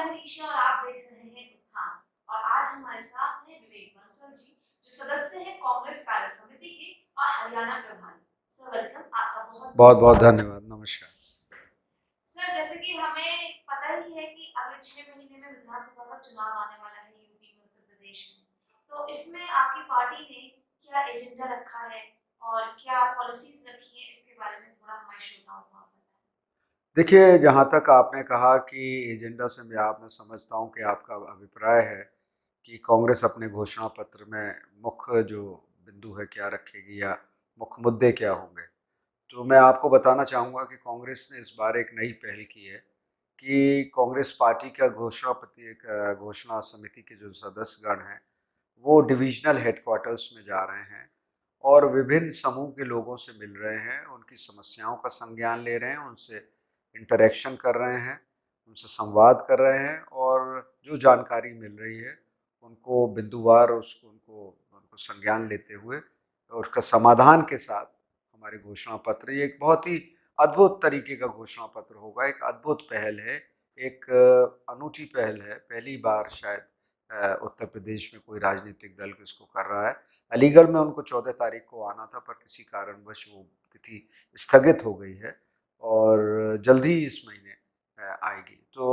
मनीषा और आप देख रहे हैं उत्थान। और आज हमारे साथ हैं विवेक बंसल जी, जो सदस्य हैं कांग्रेस कार्य समिति के और हरियाणा प्रभारी। सर वेलकम, आपका बहुत बहुत बहुत बहुत स्वागत है। धन्यवाद। नमस्कार। सर जैसे कि हमें पता ही है कि अगले 6 महीने में विधानसभा का चुनाव आने वाला है यूपी में, उत्तर प्रदेश में। तो इसमें आपकी पार्टी ने क्या एजेंडा रखा है और क्या पॉलिसीज रखी है, इसके बारे में थोड़ा हमारे श्रोताओं को आप बताएं। देखिए, जहाँ तक आपने कहा कि एजेंडा से मैं समझता हूँ कि आपका अभिप्राय है कि कांग्रेस अपने घोषणा पत्र में मुख्य जो बिंदु है क्या रखेगी या मुख्य मुद्दे क्या होंगे। तो मैं आपको बताना चाहूँगा कि कांग्रेस ने इस बार एक नई पहल की है कि कांग्रेस पार्टी का घोषणा समिति के जो सदस्यगण हैं वो डिविजनल हेडक्वार्टर्स में जा रहे हैं और विभिन्न समूह के लोगों से मिल रहे हैं, उनकी समस्याओं का संज्ञान ले रहे हैं, उनसे इंटरेक्शन कर रहे हैं, उनसे संवाद कर रहे हैं और जो जानकारी मिल रही है उनको बिंदुवार उनको उनको संज्ञान लेते हुए और उसका समाधान के साथ हमारे घोषणा पत्र, ये एक बहुत ही अद्भुत तरीके का घोषणा पत्र होगा। एक अद्भुत पहल है, एक अनूठी पहल है। पहली बार शायद उत्तर प्रदेश में कोई राजनीतिक दल इसको कर रहा है। अलीगढ़ में उनको 14 तारीख को आना था, पर किसी कारणवश वो तिथि स्थगित हो गई है और जल्द ही इस महीने आएगी। तो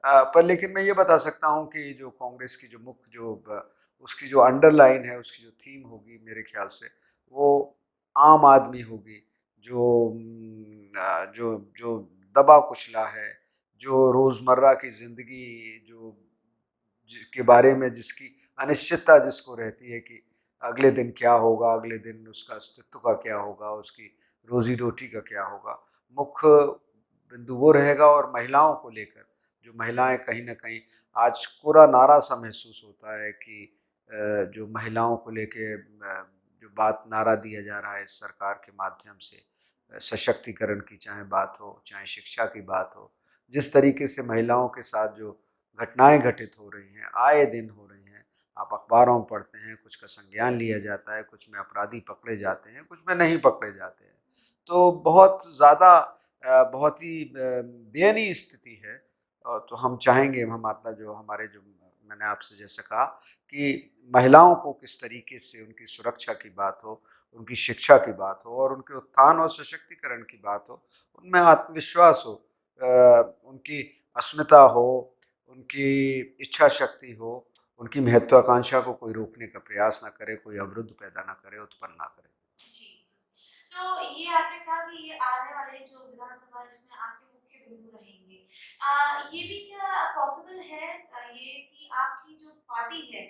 पर लेकिन मैं ये बता सकता हूँ कि जो कांग्रेस की जो मुख्य उसकी जो अंडरलाइन है, उसकी जो थीम होगी, मेरे ख्याल से वो आम आदमी होगी, जो जो दबा कुचला है, जो रोज़मर्रा की ज़िंदगी जो जिसके बारे में जिसकी अनिश्चितता जिसको रहती है कि अगले दिन क्या होगा, अगले दिन उसका अस्तित्व का क्या होगा, उसकी रोजी रोटी का क्या होगा, मुख्य बिंदु वो रहेगा। और महिलाओं को लेकर जो महिलाएं कहीं ना कहीं आज कोरा नारा सा महसूस होता है कि जो महिलाओं को लेके जो बात नारा दिया जा रहा है इस सरकार के माध्यम से, सशक्तिकरण की चाहे बात हो, चाहे शिक्षा की बात हो, जिस तरीके से महिलाओं के साथ जो घटनाएं घटित हो रही हैं, आए दिन हो रही हैं, आप अखबारों में पढ़ते हैं, कुछ का संज्ञान लिया जाता है, कुछ में अपराधी पकड़े जाते हैं, कुछ में नहीं पकड़े जाते हैं। तो बहुत ज़्यादा बहुत ही दयनीय स्थिति है। तो हम चाहेंगे, हम अपना जो हमारे जो मैंने आपसे जैसे कहा कि महिलाओं को किस तरीके से उनकी सुरक्षा की बात हो, उनकी शिक्षा की बात हो और उनके उत्थान और सशक्तिकरण की बात हो, उनमें आत्मविश्वास हो, उनकी अस्मिता हो, उनकी इच्छा शक्ति हो, उनकी महत्वाकांक्षा को कोई रोकने का प्रयास ना करे, कोई अवरुद्ध पैदा ना करे, उत्पन्न ना करे। जी, जी। तो ये आपने कहा कि ये आने वाले जो विधानसभा इसमें आपके मुख्य बिंदु रहेंगे। ये भी क्या पॉसिबल है ये कि आपकी जो पार्टी है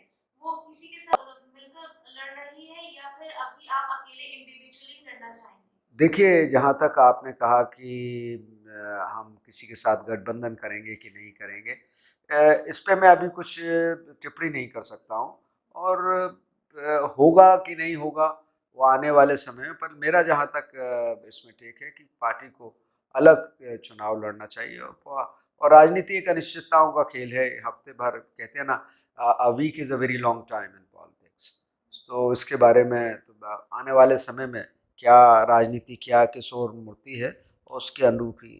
वो किसी के साथ मिलकर लड़ रही है या फिर अभी आप अकेले इंडिविजुअली लड़ना चाहेंगे? देखिए, जहाँ तक आपने कहा कि हम किसी के साथ गठबंधन करेंगे कि नहीं करेंगे, इस पे मैं अभी कुछ टिप्पणी नहीं कर सकता हूँ और होगा कि नहीं होगा वो आने वाले समय में। पर मेरा जहाँ तक इसमें टेक है कि पार्टी को अलग चुनाव लड़ना चाहिए और राजनीति एक अनिश्चितताओं का खेल है। हफ्ते भर कहते हैं ना, a week is a very long time in politics. तो इसके बारे में तो आने वाले समय में क्या राजनीति, क्या किशोर मूर्ति है, और उसके अनुरूप ही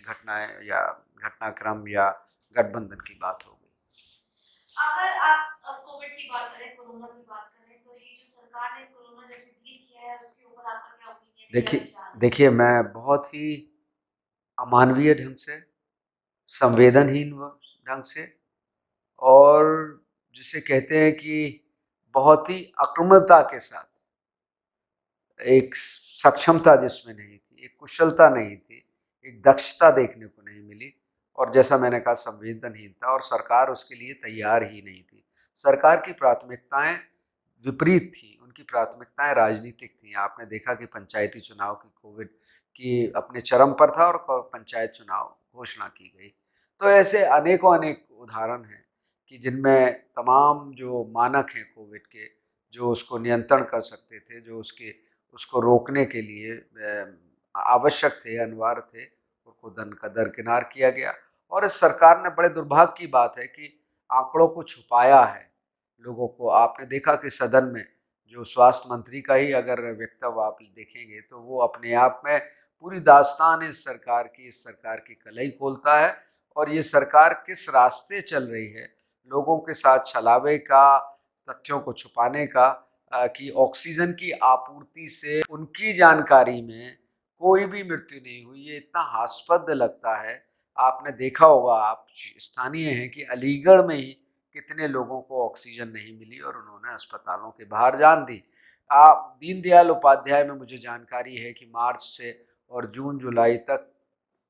घटनाएं या घटनाक्रम या गठबंधन की बात होगी। अगर आप कोविड की बात करें, कोरोना की बात करें, तो ये जो सरकार ने कोरोना जैसे डील किया है उसके ऊपर आपका क्या ओपिनियन है, क्या देखिए विचार है? देखिए मैं बहुत ही अमानवीय ढंग से, संवेदनहीन ढंग से और जिसे कहते हैं कि बहुत ही अक्रामकता के साथ, एक सक्षमता जिसमें नहीं थी, एक कुशलता नहीं थी, एक दक्षता देखने को नहीं मिली और जैसा मैंने कहा संवेदनहीनता, और सरकार उसके लिए तैयार ही नहीं थी। सरकार की प्राथमिकताएं विपरीत थी, उनकी प्राथमिकताएं राजनीतिक थी। आपने देखा कि पंचायती चुनाव की कोविड की अपने चरम पर था और पंचायत चुनाव घोषणा की गई। तो ऐसे अनेकों अनेक उदाहरण हैं कि जिनमें तमाम जो मानक हैं कोविड के, जो उसको नियंत्रण कर सकते थे, जो उसको रोकने के लिए आवश्यक थे, अनिवार्य थे, उनको दरकिनार किया गया। और इस सरकार ने, बड़े दुर्भाग्य की बात है कि आंकड़ों को छुपाया है लोगों को। आपने देखा कि सदन में जो स्वास्थ्य मंत्री का ही अगर वक्तव्य आप देखेंगे तो वो अपने आप में पूरी दास्तान इस सरकार की कलई खोलता है और ये सरकार किस रास्ते चल रही है, लोगों के साथ छलावे का, तथ्यों को छुपाने का, कि ऑक्सीजन की आपूर्ति से उनकी जानकारी में कोई भी मृत्यु नहीं हुई, ये इतना हास्पद लगता है। आपने देखा होगा, आप स्थानीय हैं, कि अलीगढ़ में ही कितने लोगों को ऑक्सीजन नहीं मिली और उन्होंने अस्पतालों के बाहर जान दी। दीनदयाल उपाध्याय में मुझे जानकारी है कि मार्च से और जून जुलाई तक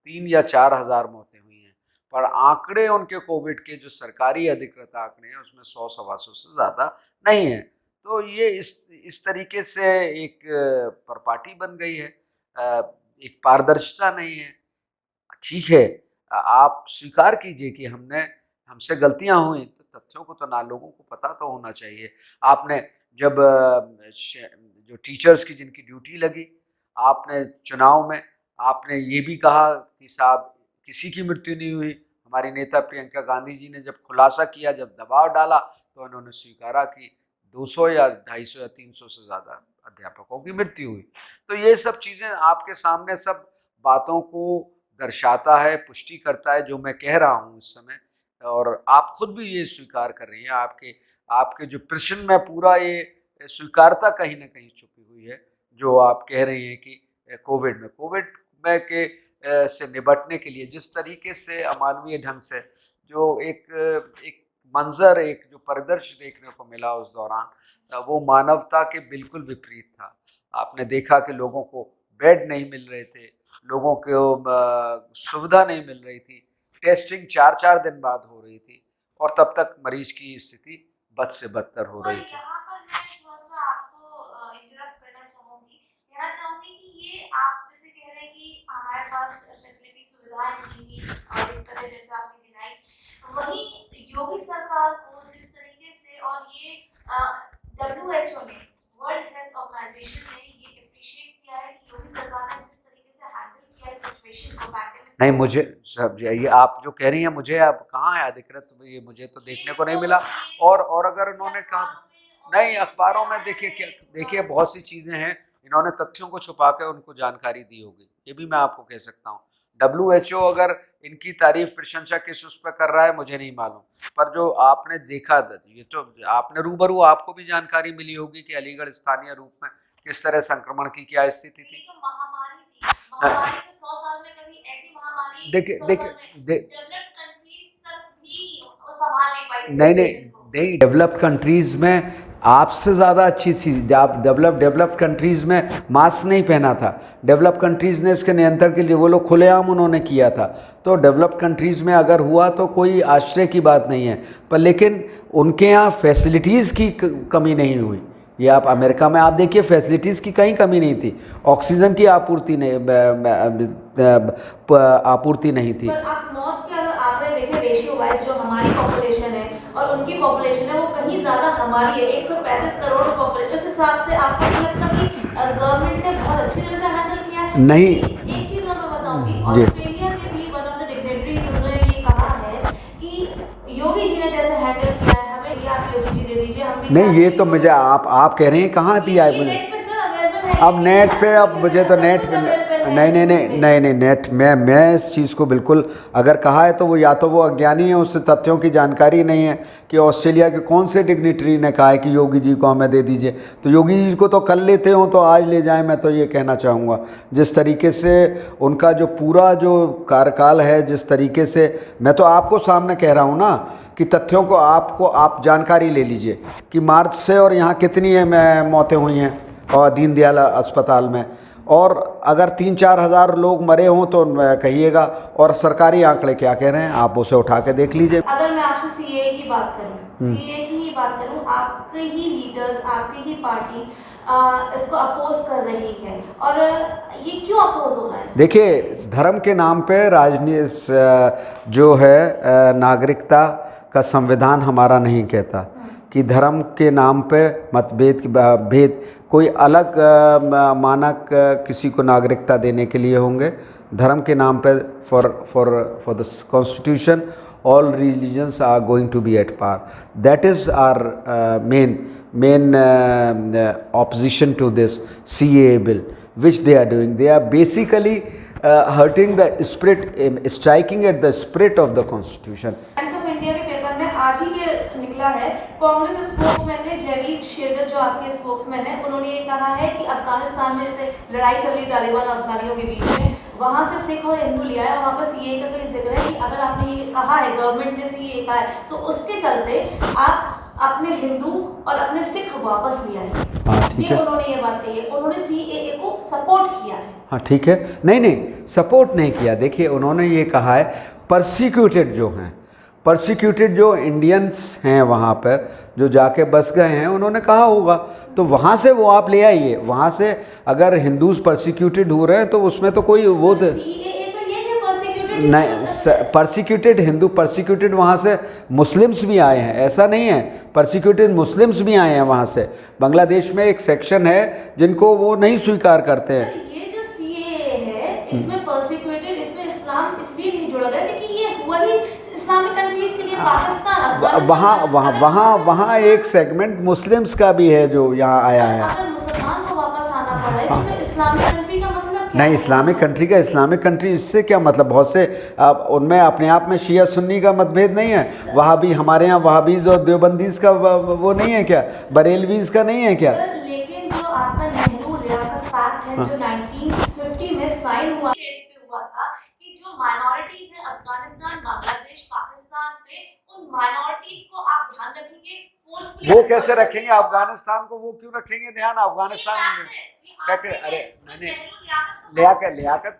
3 या 4 हज़ार मौतें हुई हैं, पर आंकड़े उनके कोविड के जो सरकारी अधिकृत आंकड़े हैं उसमें 100-125 से ज़्यादा नहीं है। तो ये इस तरीके से एक परपाटी बन गई है, एक पारदर्शिता नहीं है। ठीक है, आप स्वीकार कीजिए कि हमसे गलतियां हुई, तो तथ्यों को तो ना लोगों को पता तो होना चाहिए। आपने जब जो टीचर्स की जिनकी ड्यूटी लगी, आपने चुनाव में आपने ये भी कहा कि साहब किसी की मृत्यु नहीं हुई। हमारी नेता प्रियंका गांधी जी ने जब खुलासा किया, जब दबाव डाला, तो उन्होंने स्वीकारा कि 200 या 250 या 300 से ज़्यादा अध्यापकों की मृत्यु हुई। तो ये सब चीज़ें आपके सामने सब बातों को दर्शाता है, पुष्टि करता है जो मैं कह रहा हूँ इस समय, और आप खुद भी ये स्वीकार कर रही हैं। आपके जो प्रश्न में पूरा ये स्वीकारता कहीं ना कहीं छुपी हुई है, जो आप कह रही हैं कि कोविड में के से निपटने के लिए जिस तरीके से अमानवीय ढंग से जो एक मंजर, एक जो परिदृश्य देखने को मिला उस दौरान, वो मानवता के बिल्कुल विपरीत था। आपने देखा कि लोगों को बेड नहीं मिल रहे थे, लोगों को सुविधा नहीं मिल रही थी, टेस्टिंग 4-4 दिन बाद हो रही थी, और तब तक मरीज की स्थिति बद से बदतर हो रही थी। यहाँ पर मैं थोड़ा-सा आपको इंटरप्ट कहना चाहूँगी कि ये आप जैसे कह रहे हैं कि हमारे पास फैसिलिटी सुविधाएं नहीं थी और दिक्कतें जैसे आपने गिनाई, वहीं योगी सरकार को जिस तरीके से, और ये WHO ने, वर्ल्ड हेल्थ ऑर्गेनाइजेशन ने ये अप्रिशिएट किया है कि योगी सरकार ने जिस तरीके से हैंडल किया है सिचुएशन को पैंडेमिक। नहीं, मुझे सब ये आप जो कह रही हैं, मुझे अब कहाँ है अधिकृत, ये मुझे तो देखने को नहीं मिला। और अगर उन्होंने कहा, नहीं, अखबारों में देखिए बहुत सी चीज़ें हैं, इन्होंने तथ्यों को छुपा कर उनको जानकारी दी होगी, ये भी मैं आपको कह सकता हूँ। WHO अगर इनकी तारीफ प्रशंसा किस उस पर कर रहा है मुझे नहीं मालूम, पर जो आपने देखा, ये तो आपने रूबरू, आपको भी जानकारी मिली होगी कि अलीगढ़ स्थानीय रूप में किस तरह संक्रमण की क्या स्थिति थी। तो महामारी थी, महामारी तो 100 साल में कभी ऐसी महामारी देखिए 100 साल में डेवलप्ड कंट्रीज तक भी वो संभाल नहीं पाई नहीं सिचुएशन को। नहीं, डेवलप्ड कंट्रीज़ में आपसे ज़्यादा अच्छी चीज़, आप डेवलप्ड कंट्रीज़ में मास्क नहीं पहना था। डेवलप्ड कंट्रीज़ ने इसके नियंत्रण के लिए वो लोग खुलेआम उन्होंने किया था। तो डेवलप्ड कंट्रीज़ में अगर हुआ तो कोई आश्चर्य की बात नहीं है, पर लेकिन उनके यहाँ फैसिलिटीज़ की कमी नहीं हुई। ये आप अमेरिका में आप देखिए, फैसिलिटीज़ की कहीं कमी नहीं थी, ऑक्सीजन की आपूर्ति नहीं थी। पर आप मौत के अगर आंकड़े देखें रेशियो वाइज, जो हमारी पॉपुलेशन है और उनकी पॉपुलेशन है वो कहीं ज़्यादा हमारी है, 135 करोड़ पॉपुलेशन। उस हिसाब से आपको नहीं लगता कि गवर्नमेंट ने बहुत अच्छी तरह से हैंडल किया है? नहीं, एक चीज़ मैं बताऊंगी, ऑस्ट्रेलिया के भी वन ऑफ द डिग्नेटरीज उन्होंने ये कहा है कि योगी जी ने कैसे हैंडल किया है, हमें ये आप योगी जी दे दीजिए, हम भी नहीं, ये तो मुझे आप कह रहे हैं कहाँ दिया है मुझे। अब नेट पे, अब मुझे तो नेट पे नहीं, नेट मैं इस चीज़ को बिल्कुल, अगर कहा है तो वो या तो वो अज्ञानी है, उससे तथ्यों की जानकारी नहीं है कि ऑस्ट्रेलिया के कौन से डिग्निटरी ने कहा है कि योगी जी को हमें दे दीजिए। तो योगी जी को तो कल लेते हो तो आज ले जाएं, मैं तो ये कहना चाहूँगा। जिस तरीके से उनका जो पूरा जो कार्यकाल है, जिस तरीके से, मैं तो आपको सामने कह रहा हूँ ना कि तथ्यों को आप जानकारी ले लीजिए कि मार्च से और यहाँ कितनी मौतें हुई हैं और दीनदयाल अस्पताल में, और अगर 3-4 हज़ार लोग मरे हों तो कहिएगा, और सरकारी आंकड़े क्या कह रहे हैं आप उसे उठा के देख लीजिए। अगर मैं आपसे सीए की बात करूं, आपके ही लीडर्स, आपकी ही पार्टी इसको अपोज कर रही है, और ये क्यों अपोज हो रहा है? देखिए, धर्म के नाम पे राजनीति जो है, नागरिकता का संविधान हमारा नहीं कहता कि धर्म के नाम पे मतभेद भेद कोई अलग मानक किसी को नागरिकता देने के लिए होंगे। धर्म के नाम पे for the constitution all religions are going to be at par. That is our main opposition to this CAA bill, which they are doing. They are basically hurting the spirit, striking at the spirit of the constitution. Times of India के paper में आज ही के निकला है, Congress spokesman है जयवीर शेरगिल, जो आपके spokesman है, उन्होंने ये कहा है कि अफगानिस्तान में से लड़ाई चल रही तालिबान अफगानियों के बीच में, वहाँ से सिख और हिंदू लिया है, वहाँ पर सीए का कोई जिक्र है कि अगर आपने ये कहा है, गवर्नमेंट ने सीए कहा है, तो उसके चलते आप अपने हिंदू और अपने सिख वापस लिया है। हाँ ठीक है, उन्होंने ये बात कही है, उन्होंने सीएए को सपोर्ट किया है। हाँ ठीक है, नहीं नहीं सपोर्ट नहीं किया। देखिए उन्होंने ये कहा है परसिक्यूटेड जो हैं, परसिक्यूटेड जो इंडियंस हैं वहाँ पर जो जाके बस गए हैं, उन्होंने कहा होगा तो वहाँ से वो आप ले आइए। वहाँ से अगर हिंदूज परसिक्यूटेड हो रहे हैं तो उसमें तो कोई वो सीएए तो ये है परसिक्यूटेड नहीं, परसिक्यूटेड हिंदू परसिक्यूटेड वहाँ से मुस्लिम्स भी आए हैं, ऐसा नहीं है, परसिक्यूटेड मुस्लिम्स भी आए हैं वहाँ से। बांग्लादेश में एक सेक्शन है जिनको वो नहीं स्वीकार करते हैं। ये जो सीएए है इसमें परसिक्यूटेड, इसमें इस्लाम इसलिए नहीं जोड़ा गया क्योंकि ये वही इस्लामिक कंट्रीज के लिए पाकिस्तान वहाँ एक सेगमेंट मुस्लिम्स का भी है जो यहाँ आया है। अगर मुसलमान को वापस आना पड़ा है तो फिर इस्लामिक कंट्री का मतलब क्या नहीं, है? इस्लामिक कंट्री इससे क्या मतलब, बहुत से उनमें अपने आप में शिया सुन्नी का मतभेद नहीं है। वहाबी हमारे यहाँ वहाबीज और देवबंदीज का वो नहीं है क्या, बरेलवीज का नहीं है क्या? सर लेकिन जो आपका नेहरू लियाकत पैक्ट है जो 1950 में साइन हुआ, केस पे हुआ था कि जो माइनॉरिटीज हैं अफगानिस्तान, बांग्लादेश, पाकिस्तान में, उन माइनॉरिटीज को आप ध्यान रखेंगे फोर्सफुली। वो कैसे रखेंगे अफगानिस्तान को, वो क्यों रखेंगे ध्यान अफगानिस्तान में? क्या कर, अरे मैंने लियाकत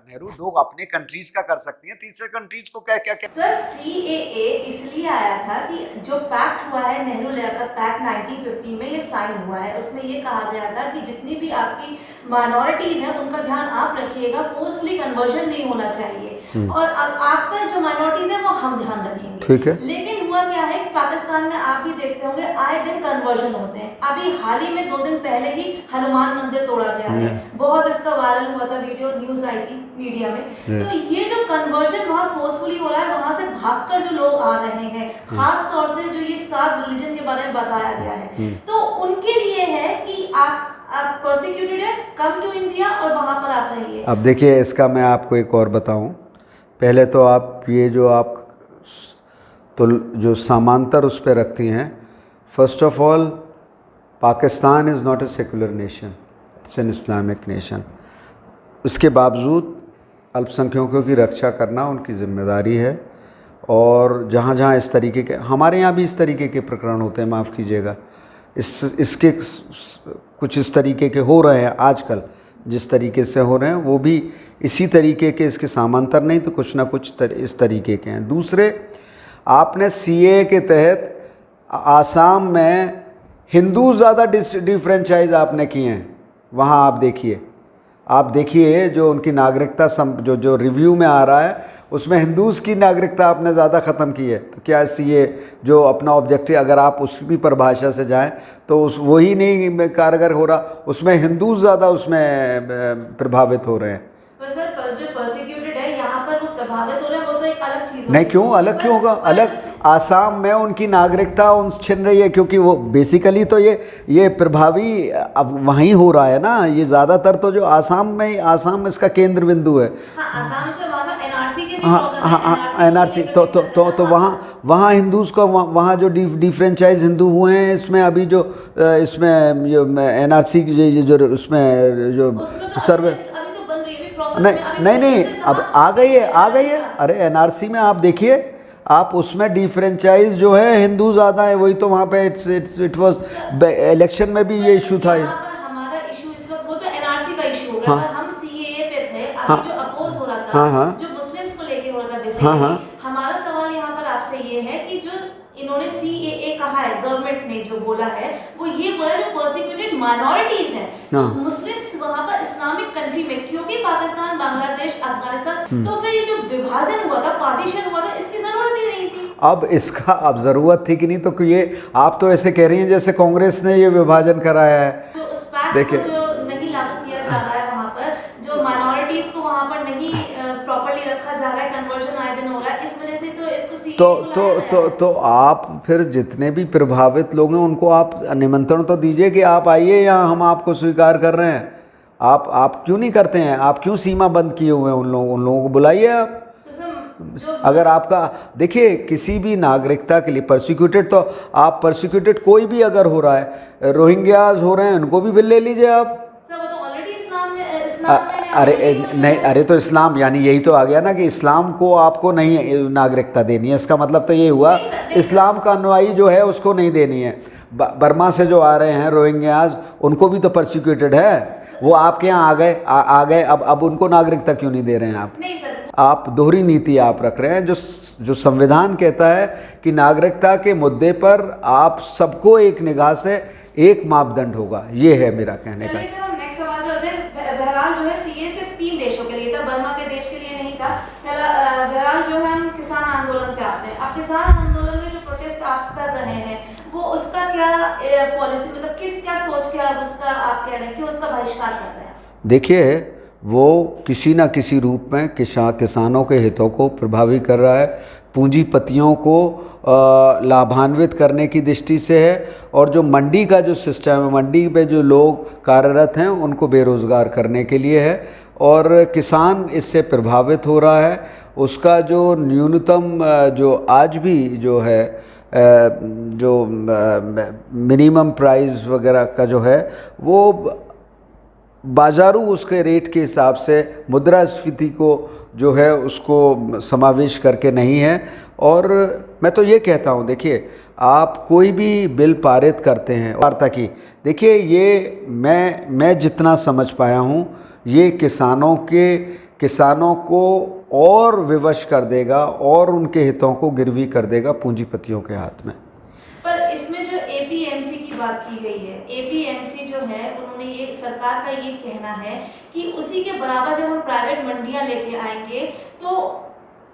नेहरू दो अपने कंट्रीज का कर सकती हैं, तीसरे कंट्रीज को क्या क्या क्या? सर सीएए इसलिए आया था कि जो पैक्ट हुआ है नेहरू लियाकत पैक्ट 1950 में ये साइन हुआ है, उसमें ये कहा गया था कि जितनी भी आपकी माइनॉरिटीज हैं उनका ध्यान आप रखिएगा, फोर्सफुली कन्वर्जन नहीं होना चाहिए, और अब आपका जो माइनॉरिटीज है वो हम ध्यान रखेंगे। ठीक है। लेकिन हुआ क्या है, पाकिस्तान में आप भी देखते होंगे आए दिन कन्वर्जन होते हैं। अभी हाल ही में 2 दिन पहले ही हनुमान मंदिर तोड़ा गया है, बहुत इसका वायरल हुआ था, वीडियो न्यूज आई थी मीडिया में। तो ये जो कन्वर्जन वहाँ फोर्सफुली हो रहा है, वहाँ से भागकर जो लोग आ रहे हैं, खास तौर से जो ये 7 रिलीजन के बारे में बताया गया है, तो उनके लिए है कि आप परसिक्यूटेड है, कम टू इंडिया और वहाँ पर आप रहिए। अब देखिए इसका मैं आपको एक और बताऊं, पहले तो आप ये जो आप तो जो समांतर उस पर रखती हैं, first of all Pakistan is not a secular nation, it's an Islamic nation. उसके बावजूद अल्पसंख्यकों की रक्षा करना उनकी जिम्मेदारी है, और जहाँ जहाँ इस तरीके के, हमारे यहाँ भी इस तरीके के प्रकरण होते हैं, माफ़ कीजिएगा, इसके कुछ इस तरीके के हो रहे हैं आजकल, जिस तरीके से हो रहे हैं वो भी इसी तरीके के, इसके समांतर नहीं तो कुछ ना कुछ इस तरीके के हैं। दूसरे, आपने सीए के तहत आसाम में हिंदू ज़्यादा डिफ्रेंचाइज आपने किए हैं, वहाँ आप देखिए जो उनकी नागरिकता जो रिव्यू में आ रहा है उसमें हिंदूज़ की नागरिकता आपने ज़्यादा ख़त्म की है। तो क्या सीए जो अपना ऑब्जेक्टिव, अगर आप उसकी परिभाषा से जाएं तो उस वही नहीं कारगर हो रहा, उसमें हिंदू ज़्यादा उसमें प्रभावित हो रहे हैं। पर सर जो परसिक्यूटेड है यहाँ पर वो प्रभावित हो रहे हैं, वो तो एक अलग चीज़ नहीं, क्यों अलग क्यों होगा? अलग आसाम में उनकी नागरिकता उन छिन रही है, क्योंकि वो बेसिकली तो ये प्रभावी अब वहीं हो रहा है ना, ये ज़्यादातर तो जो आसाम इसका केंद्र बिंदु है। हाँ, आसाम से वहाँ एनआरसी के भी हाँ प्रॉब्लम हाँ है, हाँ, एनआरसी तो वहाँ हिंदूज़ को, वहाँ जो डिफ्रेंचाइज हिंदू हुए हैं, इसमें अभी जो इसमें एनआरसी जो उसमें जो सर्वे नहीं अब आ गई है। अरे एनआरसी में आप देखिए, आप उसमें डिफ्रेंचाइज जो है हिंदू ज़्यादा है, वही तो वहाँ पे इट वाज इलेक्शन में भी ये इशू था। हमारा इशू इस वक्त वो तो एनआरसी का इशू हो गया, हाँ, पर हम सीएए पे थे, अभी हाँ, जो अपोज हो रहा था, हाँ, हाँ, जो मुस्लिम्स को लेके हो रहा था बेसिकली। हाँ, हाँ, हमारा सवाल यहाँ पर आपसे ये है कि जो इन्होंने सीएए कहा है, गवर्नमेंट ने जो बोला है वो ये बोला जो परसिक्यूटेड माइनॉरिटीज हैं, तो मुस्लिम्स वहाँ पर इस्लामिक कंट्री में, क्योंकि पाकिस्तान, बांग्लादेश, अफगानिस्तान, तो फिर ये जो विभाजन हुआ था, पार्टीशन हुआ था, इसकी जरूरत ही नहीं थी। अब इसका अब ज़रूरत थी कि नहीं, तो ये आप तो ऐसे कह रही हैं जैसे कांग्रेस ने ये विभाजन कराया है। जो उस पैक्ट को जो नहीं लागू किया जा रहा है, वहाँ पर जो माइनॉरिटीज को वहाँ पर नहीं प्रॉपर्ली रखा जा रहा है, कन्वर्जन आए दिन हो रहा है, इस वजह से तो इसको तो आप फिर जितने भी प्रभावित लोग हैं उनको आप निमंत्रण तो दीजिए कि आप आइए यहाँ, हम आपको स्वीकार कर रहे हैं। आप क्यों नहीं करते हैं? आप क्यों सीमा बंद किए हुए हैं? उन लोगों को बुलाइए आप। तो सर जो अगर आपका, देखिए, किसी भी नागरिकता के लिए परसिक्यूटेड, तो आप परसिक्यूटेड कोई भी अगर हो रहा है, रोहिंग्याज हो रहे हैं, उनको भी बिल ले लीजिए आप। सर वो तो ऑलरेडी अ- इस्लाम में है अरे ऑलरेडी, वो जो नहीं, है। अरे तो इस्लाम यानी यही तो आ गया ना कि इस्लाम को आपको नहीं नागरिकता देनी है। इसका मतलब तो ये हुआ नहीं सर, नहीं सर। इस्लाम का अनुयायी जो है उसको नहीं देनी है। बर्मा से जो आ रहे हैं रोहिंग्याज, उनको भी तो परसिक्यूटेड है। वो आपके यहाँ आ गए, अब उनको नागरिकता क्यों नहीं दे रहे हैं आप? नहीं सर। आप दोहरी नीति आप रख रहे हैं। जो संविधान कहता है कि नागरिकता के मुद्दे पर आप सबको एक निगाह से एक मापदंड होगा, ये है मेरा कहने का। चलिए सर, हम नेक्स्ट सवाल पे होते हैं। बहरहाल जो है सीए सिर्फ 3 देशों के लिए था, बर्मा के देश के लिए नहीं था। पहला बहरहाल जो है हम किसान आंदोलन पे आते हैं। आप किसान आंदोलन में जो प्रोटेस्ट आप कर रहे हैं, वो उसका क्या पॉलिसी, मतलब क्या सोच के आप उसका आप कह रहे हैं, क्यों उसका बहिष्कार कर रहे हैं? देखिए, वो किसी न किसी रूप में किसानों के हितों को प्रभावित कर रहा है, पूंजीपतियों को लाभान्वित करने की दृष्टि से है, और जो मंडी का जो सिस्टम है, मंडी पे जो लोग कार्यरत हैं उनको बेरोज़गार करने के लिए है, और किसान इससे प्रभावित हो रहा है। उसका जो न्यूनतम जो आज भी जो है जो मिनिमम प्राइस वगैरह का जो है, वो बाजारू उसके रेट के हिसाब से मुद्रास्फीति को जो है उसको समावेश करके नहीं है। और मैं तो ये कहता हूँ, देखिए, आप कोई भी बिल पारित करते हैं वार्ता की, देखिए, ये मैं जितना समझ पाया हूँ, ये किसानों को और विवश कर देगा और उनके हितों को गिरवी कर देगा पूंजीपतियों के हाथ में। पर इसमें जो एपीएमसी की बात की गई है, एपीएमसी जो है उन्होंने ये, सरकार का ये कहना है कि उसी के बराबर जब हम प्राइवेट मंडियां लेके आएंगे तो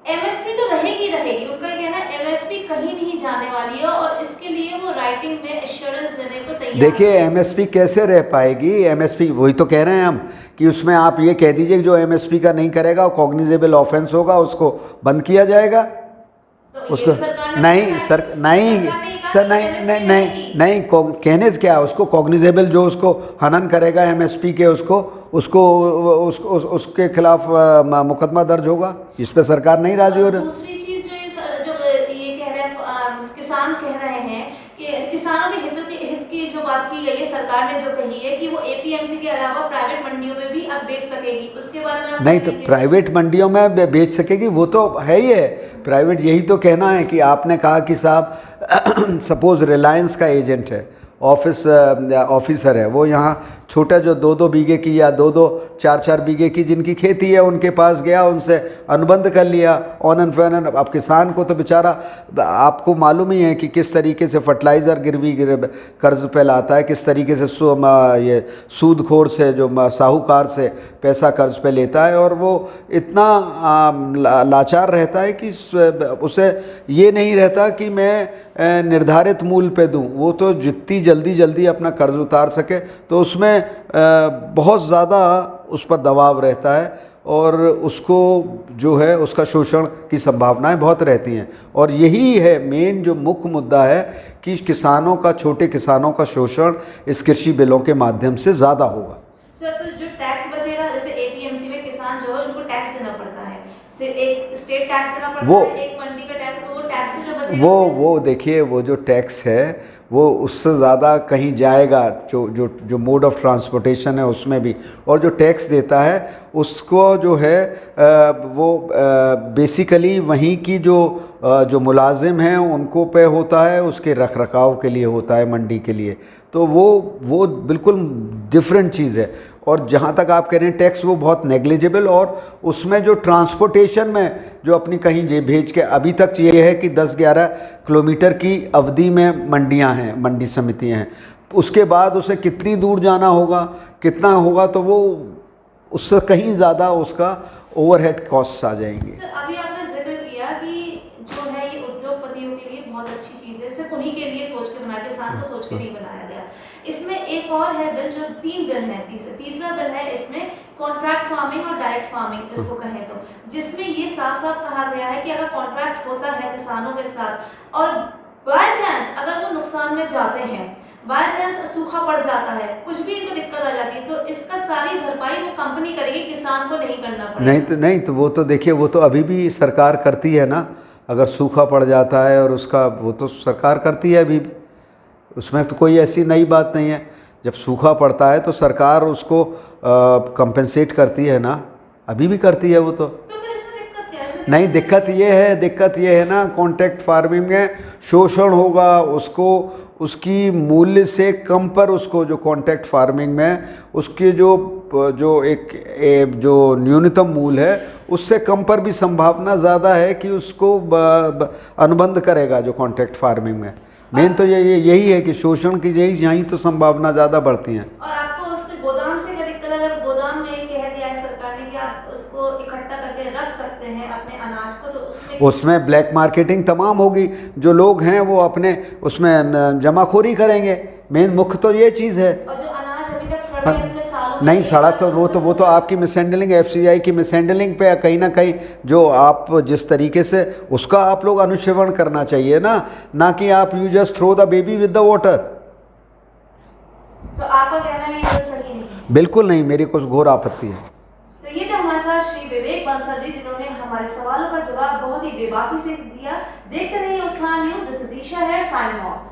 एमएसपी तो रहेगी रहेगी। उनका ये कहना है एमएसपी कहीं नहीं जाने वाली है, और इसके लिए वो राइटिंग में एश्योरेंस देने को तैयार देखिए, हैं। एमएसपी कैसे रह पाएगी? एमएसपी वही तो कह रहे हैं हम कि उसमें आप ये कह दीजिए कि जो एमएसपी का नहीं करेगा वो कॉग्निजेबल ऑफेंस होगा, उसको बंद किया जाएगा। तो ये उसको तो सरकार ने नहीं, कहा है, सर नहीं, सरकार ने कहा सर कि नहीं एमएसपी नहीं नहीं रहेगी। नहीं, कहने से क्या, उसको कॉग्निजेबल, जो उसको हनन करेगा एमएसपी के, उसके खिलाफ मुकदमा दर्ज होगा। इस पे सरकार नहीं राजी हो और रही। दूसरी चीज जो ये कह रहे हैं, किसान कह रहे हैं कि किसानों के हित की जो बात की गई है, सरकार ने जो कही है कि वो एपीएमसी के अलावा प्राइवेट मंडियों में भी अब बेच सकेगी, उसके बारे में आप नहीं, तो कहेंगे? प्राइवेट मंडियों में बेच सकेगी, वो तो है ही है। प्राइवेट यही तो कहना है कि आपने कहा कि साहब सपोज रिलायंस का एजेंट है, ऑफिसर है, वो यहाँ छोटा जो 2-2 बीघे की या 2-2 4-4 बीघे की जिनकी खेती है, उनके पास गया, उनसे अनुबंध कर लिया ऑन एंड फैन। अब किसान को तो बेचारा, आपको मालूम ही है कि किस तरीके से फर्टिलाइज़र गिरवी कर्ज पे लाता है, किस तरीके से ये सूदखोर से, जो साहूकार से पैसा कर्ज पे लेता है, और वो इतना लाचार रहता है कि उसे ये नहीं रहता कि मैं निर्धारित मूल्य पे दूं। वो तो जितनी जल्दी अपना कर्ज उतार सके, तो उसमें बहुत ज़्यादा उस पर दबाव रहता है, और उसको जो है उसका शोषण की संभावनाएं बहुत रहती हैं। और यही है मेन जो मुख्य मुद्दा है कि किसानों का, छोटे किसानों का शोषण इस कृषि बिलों के माध्यम से ज़्यादा होगा। सर, तो जो टैक्स बचेगा, जैसे एपीएमसी में किसान जो है उनको टैक्स देना पड़ता है, एक स्टेट टैक्स देना पड़ता है, एक मंडी का टैक्स, तो वो टैक्स से जो बचेगा वो देखिए, वो जो टैक्स है वो उससे ज़्यादा कहीं जाएगा, जो मोड ऑफ ट्रांसपोर्टेशन है उसमें भी। और जो टैक्स देता है उसको जो है वो बेसिकली वहीं की जो मुलाजिम हैं उनको पे होता है, उसके रख रखाव के लिए होता है, मंडी के लिए। तो वो बिल्कुल डिफरेंट चीज़ है। और जहाँ तक आप कह रहे हैं टैक्स, वो बहुत नेग्लिजिबल, और उसमें जो ट्रांसपोर्टेशन में जो अपनी कहीं जे भेज के, अभी तक ये है कि 10-11 किलोमीटर की अवधि में मंडियाँ हैं, मंडी समितियाँ हैं, उसके बाद उसे कितनी दूर जाना होगा, कितना होगा, तो वो उससे कहीं ज़्यादा उसका ओवरहेड कॉस्ट आ जाएंगे। सर, अभी आपने जिक्र किया कि जो है ये उद्योगपतियों के लिए बहुत अच्छी चीज़ है, सिर्फ उन्हीं के लिए सोच के बनाया, किसान को सोच के नहीं बनाया गया। इसमें एक और है बिल, जो 3 बिल है, तीसरा बिल है इसमें कॉन्ट्रैक्ट फार्मिंग और डायरेक्ट फार्मिंग इसको कहें तो, जिसमें ये साफ साफ कहा गया है कि अगर कॉन्ट्रैक्ट होता है किसानों के साथ और बाय चांस अगर वो नुकसान में जाते हैं, बाय चांस सूखा पड़ जाता है, कुछ भी इनको दिक्कत आ जाती है, तो इसका सारी भरपाई वो कंपनी करेगी, किसान को नहीं करना पड़ेगा। नहीं तो वो तो देखिए, वो तो अभी भी सरकार करती है ना। अगर सूखा पड़ जाता है और उसका, वो तो सरकार करती है अभी भी, उसमें तो कोई ऐसी नई बात नहीं है। जब सूखा पड़ता है तो सरकार उसको कंपेंसेट करती है ना, अभी भी करती है वो तो। तो फिर इसमें दिक्कत क्या है? इसमें नहीं, दिक्कत दिक्कत ये है ना, कॉन्ट्रैक्ट फार्मिंग में शोषण होगा, उसको उसकी मूल्य से कम पर उसको, जो कॉन्ट्रैक्ट फार्मिंग में उसके जो जो न्यूनतम मूल्य है उससे कम पर भी संभावना ज़्यादा है कि उसको अनुबंध करेगा जो कॉन्ट्रैक्ट फार्मिंग में। मेन तो यही है कि शोषण की यही तो संभावना ज़्यादा बढ़ती हैं। और आपको उसके गोदाम से क्या दिक्कत है? अगर गोदाम में कह दिया है सरकार ने कि आप उसको इकट्ठा करके रख सकते हैं अपने अनाज को, तो उसमें ब्लैक मार्केटिंग तमाम होगी, जो लोग हैं वो अपने उसमें जमाखोरी करेंगे। मेन मुख्य तो ये चीज़ है। और जो अनाज अभी तक सड़े हाँ, इतने सालों में नहीं सड़ा तो वो तो आपकी मिसहैंडलिंग, एफसीआई की मिसहैंडलिंग पे कहीं ना कहीं, जो आप जिस तरीके से उसका आप लोग अनुश्रवण करना चाहिए ना कि आप you just throw the baby with the water. तो आपका कहना है ये सही नहीं है? बिल्कुल नहीं, मेरी कुछ घोर आपत्ति है। तो ये थे हमारे साथ श्री विवेक बंसल जी, जिन्होंने हमारे सवालों का जवाब बहुत ही बेबाकी से दिया। देखते रहिए उत्थान न्यूज। दिस इज ईशा है, साइन ऑफ।